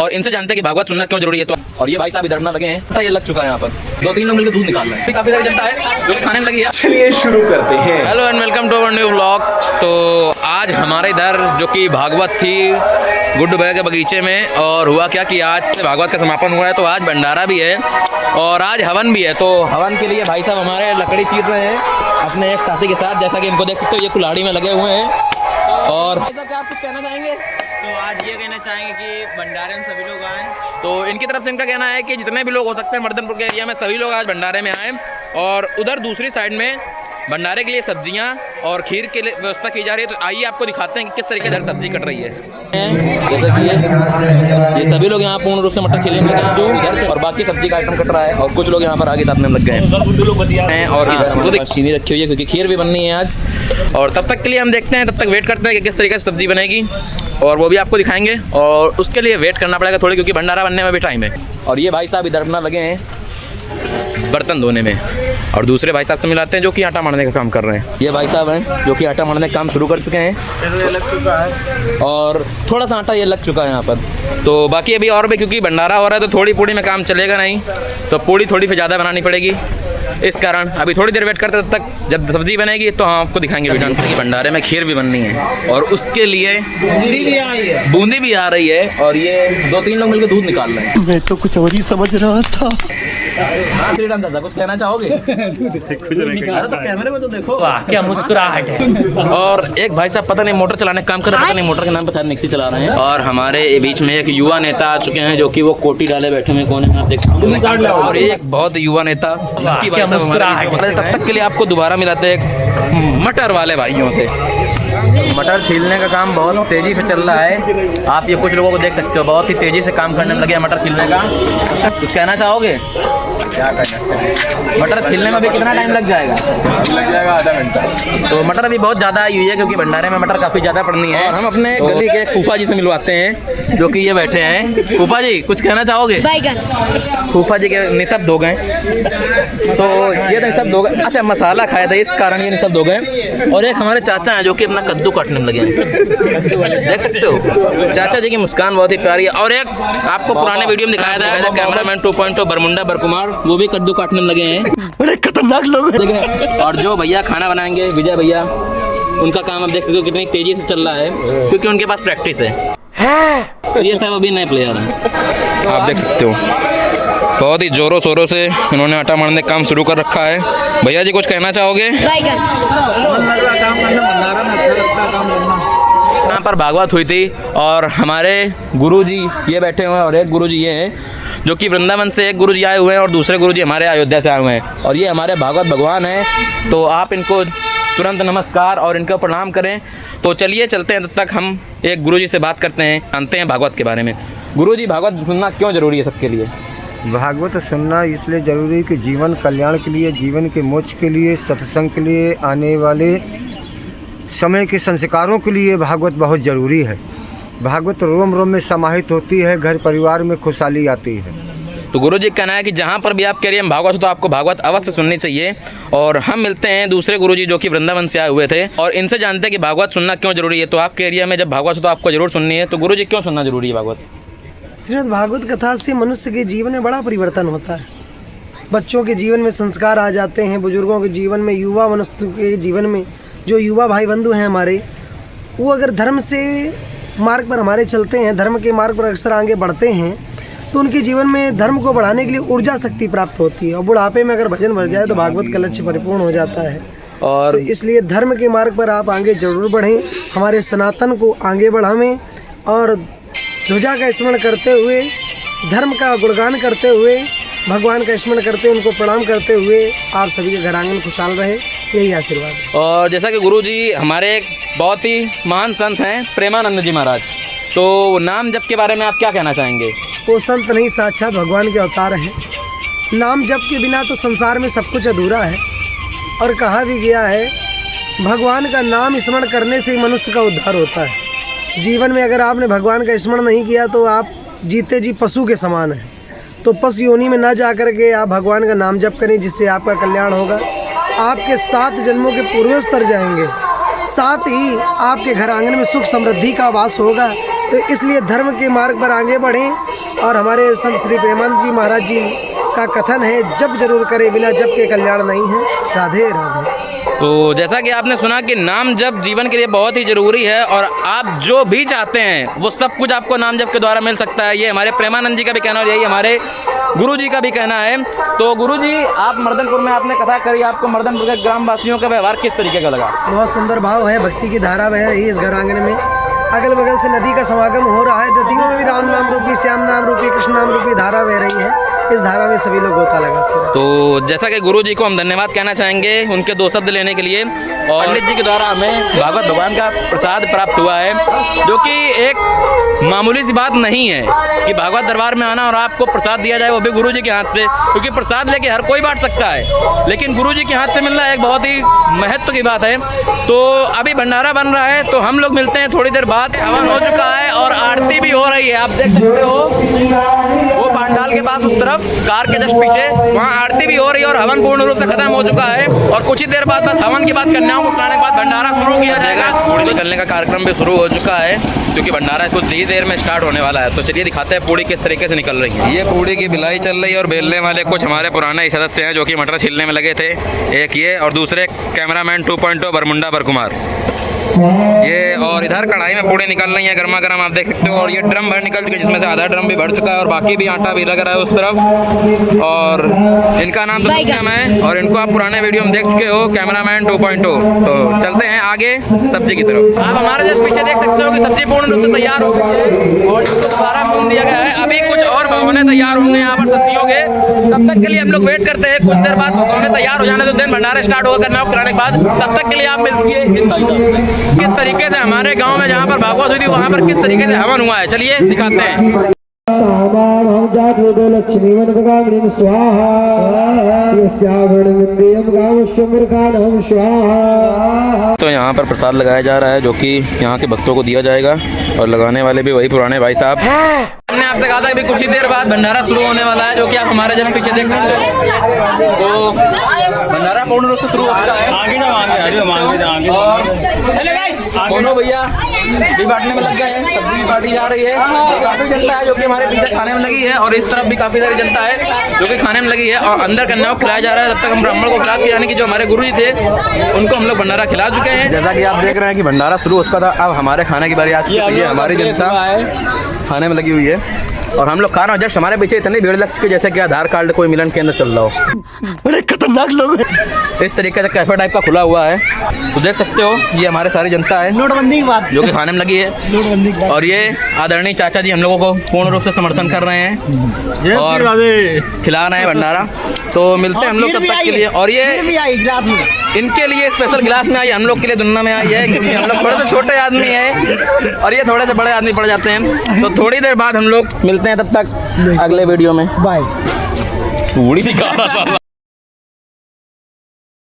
और इनसे जानते हैं कि भागवत सुनना क्यों जरूरी है। तो और ये भाई साहब इधर ना लगे हैं, ये लग चुका है यहाँ पर 2-3 लोग मिलकर दूध निकाल रहे हैं। काफी सारी जनता है जो कि खाने में लगी है। चलिए शुरू करते हैं। Hello and welcome to our new vlog. तो आज हमारे इधर जो कि भागवत थी गुड्डू भैया के बगीचे में, और हुआ क्या कि आज से भागवत का समापन हुआ है, तो आज भंडारा भी है और आज हवन भी है। तो हवन के लिए भाई साहब हमारे लकड़ी चीर रहे हैं अपने एक साथी के साथ, जैसा कि इनको देख सकते हो ये कुल्हाड़ी में लगे हुए हैं। और भाई साहब क्या आप कुछ कहना चाहेंगे? तो आज ये कहना चाहेंगे कि भंडारे में सभी लोग आएँ। तो इनकी तरफ से इनका कहना है कि जितने भी लोग हो सकते हैं मर्दनपुर के एरिया में सभी लोग आज भंडारे में आएँ। और उधर दूसरी साइड में भंडारे के लिए सब्जियां और खीर के लिए व्यवस्था की जा रही है। तो आइए आपको दिखाते हैं कि किस तरीके से सब्जी कट रही है। जैसे कि ये सभी लोग यहाँ पूर्ण रूप से मटर छिले और बाकी सब्जी का आइटम कट रहा है, और कुछ लोग यहाँ पर आगे तापने में लग गए हैं। और इधर हमारे पास चीनी रखी हुई है क्योंकि खीर भी बननी है आज। और तब तक के लिए हम देखते हैं, तब तक वेट करते हैं कि किस तरीके से सब्जी बनेगी, और वो भी आपको दिखाएंगे। और उसके लिए वेट करना पड़ेगा थोड़ी, क्योंकि भंडारा बनने में भी टाइम है। और ये भाई साहब इधर अपना लगे हैं बर्तन धोने में, और दूसरे भाई साहब से मिलाते हैं जो कि आटा मारने का काम कर रहे हैं। ये भाई साहब हैं जो कि आटा मारने का काम शुरू कर चुके हैं, लग चुका है और थोड़ा सा आटा ये लग चुका है यहाँ पर। तो बाकी अभी और भी, क्योंकि भंडारा हो रहा है तो थोड़ी पूड़ी में काम चलेगा नहीं, तो पूड़ी थोड़ी सी ज़्यादा बनानी पड़ेगी। इस कारण अभी थोड़ी देर वेट करते, तब तक जब सब्जी बनेगी तो हम आपको दिखाएंगे वीडियो में। भंडारे में खीर भी बननी है और उसके लिए बूंदी भी आ रही है, और ये 2-3 लोग मिलकर दूध निकाल रहे हैं। मैं तो कुछ और ही समझ रहा था। हाँ श्रीराम दादा कुछ कहना चाहोगे? तो कैमरे में तो देखो, वाह क्या मुस्कुराहट है। और एक भाई साहब पता नहीं मोटर चलाने का काम कर रहे हैं, पता नहीं मोटर के नाम पर शायद मिक्सी चला रहे हैं। और हमारे बीच में एक युवा नेता आ चुके हैं जो कि वो कोटी डाले बैठे हुए, कौन है आप देख सकते हैं। और एक बहुत युवा नेता, तब तक के लिए आपको दोबारा मिलाते हैं मटर वाले भाइयों से। मटर छीलने का काम बहुत तेजी से चल रहा है। आप ये कुछ लोगों को देख सकते हो, बहुत ही तेजी से काम करने में लगे हैं मटर छीलने का। कुछ कहना चाहोगे? क्या कहना, मटर छीलने में अभी कितना टाइम लग जाएगा? लग जाएगा आधा घंटा। तो मटर अभी बहुत ज़्यादा आई हुई है क्योंकि भंडारे में मटर काफ़ी ज़्यादा पड़नी है। और हम अपने गली के फूफा जी से मिलवाते हैं जो कि ये बैठे हैं। फूफा जी कुछ कहना चाहोगे? फूफा जी के निशब्द हो गए, तो ये निशब्द हो गए। अच्छा मसाला खाया था इस कारण ये निशब्द हो गए। और एक हमारे चाचा हैं जो कि अपना कद्दू काटने में लगे हैं, देख सकते हो। चाचा जी की मुस्कान बहुत ही प्यारी है। और एक आपको पुराने वीडियो में दिखाया था कैमरामैन 2.0 बरमुंडा बरकुमार, वो भी कद्दू काटने में लगे हैं। बड़े खतरनाक लोग हैं। और जो भैया खाना बनाएंगे विजय भैया, उनका काम आप देख सकते हो कितनी तेजी से चल रहा है क्योंकि उनके पास प्रैक्टिस है। तो ये सब अभी नए प्लेयर हैं, आप देख सकते हो। बहुत ही जोरों शोरों से इन्होंने आटा मारने का काम शुरू कर रखा है। भैया जी कुछ कहना चाहोगे? यहाँ पर भागवत हुई थी और हमारे गुरुजी ये बैठे हुए हैं, और एक गुरुजी ये हैं जो कि वृंदावन से एक गुरुजी आए हुए हैं, और दूसरे गुरुजी हमारे अयोध्या से आए हुए हैं। और ये हमारे भागवत भगवान हैं, तो आप इनको तुरंत नमस्कार और इनको प्रणाम करें। तो चलिए चलते हैं, तब तक हम एक गुरुजी से बात करते हैं, जानते हैं भागवत के बारे में। गुरुजी भागवत सुनना क्यों जरूरी है सबके लिए? भागवत सुनना इसलिए ज़रूरी है कि जीवन कल्याण के लिए, जीवन के मोक्ष के लिए, सत्संग के लिए, आने वाले समय के संस्कारों के लिए भागवत बहुत ज़रूरी है। भागवत रोम रोम में समाहित होती है, घर परिवार में खुशहाली आती है। तो गुरुजी का कहना है कि जहाँ पर भी आप कह रही हैं भागवत हो तो आपको भागवत अवश्य सुननी चाहिए। और हम मिलते हैं दूसरे गुरुजी जो कि वृंदावन से आए हुए थे, और इनसे जानते हैं कि भागवत सुनना क्यों जरूरी है। तो आपके एरिया में जब भागवत हो तो आपको जरूर सुननी है, तो गुरुजी क्यों सुनना जरूरी है भागवत? श्रीमद् भागवत कथा से मनुष्य के जीवन में बड़ा परिवर्तन होता है। बच्चों के जीवन में संस्कार आ जाते हैं, बुजुर्गों के जीवन में, युवा मनुष्य के जीवन में, जो युवा भाई बंधु हैं हमारे, वो अगर धर्म से मार्ग पर हमारे चलते हैं, धर्म के मार्ग पर अक्सर आगे बढ़ते हैं, तो उनके जीवन में धर्म को बढ़ाने के लिए ऊर्जा शक्ति प्राप्त होती है। और बुढ़ापे में अगर भजन भर जाए तो भागवत का लक्ष्य परिपूर्ण हो जाता है। और तो इसलिए धर्म के मार्ग पर आप आगे जरूर बढ़ें, हमारे सनातन को आगे बढ़ावें, और ध्वजा का स्मरण करते हुए, धर्म का गुणगान करते हुए, भगवान का स्मरण करते हुए, उनको प्रणाम करते हुए आप सभी के घर आंगन खुशहाल रहे, यही आशीर्वाद है। और जैसा कि गुरुजी हमारे एक बहुत ही महान संत हैं प्रेमानंद जी महाराज, तो नाम जप के बारे में आप क्या कहना चाहेंगे? वो संत नहीं, साक्षात भगवान के अवतार हैं। नाम जप के बिना तो संसार में सब कुछ अधूरा है। और कहा भी गया है भगवान का नाम स्मरण करने से मनुष्य का उद्धार होता है। जीवन में अगर आपने भगवान का स्मरण नहीं किया तो आप जीते जी पशु के समान हैं। तो पशु योनि में ना जा कर के आप भगवान का नाम जप करें, जिससे आपका कल्याण होगा। आपके 7 जन्मों के पूर्वज तर जाएंगे, साथ ही आपके घर आंगन में सुख समृद्धि का वास होगा। तो इसलिए धर्म के मार्ग पर आगे बढ़ें। और हमारे संत श्री प्रेमानंद जी महाराज जी का कथन है, जप जरूर करें, बिना जप के कल्याण नहीं है। राधे राधे। तो जैसा कि आपने सुना कि नाम जप जीवन के लिए बहुत ही ज़रूरी है और आप जो भी चाहते हैं वो सब कुछ आपको नाम जप के द्वारा मिल सकता है। ये हमारे प्रेमानंद जी का भी कहना और यही हमारे गुरु जी का भी कहना है। तो गुरु जी, आप मर्दनपुर में आपने कथा करी, आपको मर्दनपुर के ग्रामवासियों का व्यवहार किस तरीके का लगा? बहुत सुंदर भाव है, भक्ति की धारा बह रही है इस घर आंगन में। अगल बगल से नदी का समागम हो रहा है, नदियों में भी राम नाम रूपी, श्याम नाम रूपी, कृष्ण नाम रूपी धारा बह रही है। इस धारा में सभी लोग गोता लगाते हैं। तो जैसा कि गुरु जी को हम धन्यवाद कहना चाहेंगे उनके 2 शब्द लेने के लिए। और पंडित जी के द्वारा हमें भागवत भगवान का प्रसाद प्राप्त हुआ है, जो कि एक मामूली सी बात नहीं है कि भागवत दरबार में आना और आपको प्रसाद दिया जाए, वो भी गुरु जी के हाथ से। क्योंकि प्रसाद लेके हर कोई बांट सकता है, लेकिन गुरु जी के हाथ से मिलना एक बहुत ही महत्व की बात है। तो अभी भंडारा बन रहा है, तो हम लोग मिलते हैं थोड़ी देर बाद। हवन हो चुका है और आरती भी हो रही है, आप देख सकते हो वो पांडाल के पास उस तरफ कार के जस्ट पीछे वहाँ आरती भी हो रही है और हवन पूर्ण रूप से खत्म हो चुका है। और कुछ ही देर बाद हवन के बाद कन्याओं को खिलाने के बाद भंडारा शुरू किया जाएगा। पूड़ी निकलने का कार्यक्रम भी शुरू हो चुका है, क्योंकि भंडारा कुछ ही देर में स्टार्ट होने वाला है। तो चलिए दिखाते हैं पूड़ी किस तरीके से निकल रही है। ये पूड़ी की बिलाई चल रही है और बेलने वाले कुछ हमारे पुराने ही सदस्य हैं जो कि मटर छीलने में लगे थे। एक ये और दूसरे कैमरामैन 2.0 बरमुंडा बरकुमार ये। और इधर कढ़ाई में पूड़ी निकल रही है गर्मा गर्म, आप देख सकते हो। और ये ड्रम भर निकल चुके हैं, जिसमें से आधा ड्रम भी भर चुका है और बाकी भी आटा भी लग रहा है उस तरफ। और इनका नाम तो सुना है और इनको आप पुराने वीडियो में देख चुके हो, कैमरामैन 2.0। तो चलते हैं आगे सब्जी की तरफ। आप हमारे जस्ट पीछे देख सकते हो कि सब्जी पूर्ण रूप से तैयार हो गई है और इसको दोबारा भून दिया गया है। अभी कुछ और भगोने तैयार होंगे यहाँ पर सब्जियों के, तब तक के लिए हम लोग वेट करते हैं। कुछ देर बाद भगोने तैयार हो जाने तो दिन भंडारा स्टार्ट होगा करना कराने के बाद। तब तक के लिए आप मिलिए किस तरीके से हमारे गांव में जहाँ पर भागवत हुई थी वहाँ पर किस तरीके से हवन हुआ है, चलिए दिखाते हैं। लक्ष्मी तो यहाँ पर प्रसाद लगाया जा रहा है, जो कि यहाँ के भक्तों को दिया जाएगा और लगाने वाले भी वही पुराने भाई साहब। हमने आपसे कहा था कि कुछ ही देर बाद भंडारा शुरू होने वाला है, जो कि आप हमारे जस्ट पीछे देख सकते हो। तो भंडारा पूर्ण रूप से शुरू हो चुका है। दोनों भैया भी बांटने में लग गए हैं, सब्जी भी बांटी जा रही है। काफी जनता है जो कि हमारे पीछे खाने में लगी है और इस तरफ भी काफी सारी जनता है जो कि खाने में लगी है। और अंदर कन्याओं को खिलाया जा रहा है। तब तक हम ब्राह्मण को खिला के, यानी कि जो हमारे गुरु जी थे उनको हम लोग भंडारा खिला चुके हैं। जैसा कि आप देख रहे हैं कि भंडारा शुरू हो चुका था, अब हमारे खाने की बारी आ चुकी है। हमारी जनता खाने में लगी हुई है और हम लोग खा रहे हैं। जस्ट हमारे पीछे इतनी भीड़ लग चुकी है जैसे कि आधार कार्ड कोई मिलन केंद्र चल रहा हो। बड़े खतरनाक लोग हैं। इस तरीके से कैफे टाइप का खुला हुआ है, तो देख सकते हो ये हमारे सारी जनता है नोटबंदी की बात, जो कि खाने में लगी है। नोटबंदी की बात। और ये आदरणीय चाचा जी हम लोगों को पूर्ण रूप से समर्थन कर रहे हैं और खिला रहे हैं भंडारा। तो मिलते हैं हम लोग तब तक के लिए। और ये इनके लिए स्पेशल गिलास में आई, हम लोग के लिए दुनिया में आई है, क्योंकि हम लोग थोड़े से छोटे आदमी हैं और ये थोड़े से बड़े आदमी पड़ जाते हैं। तो थोड़ी देर बाद हम लोग मिलते हैं, तब तक अगले वीडियो में बाय। पूड़ी दिखा रहा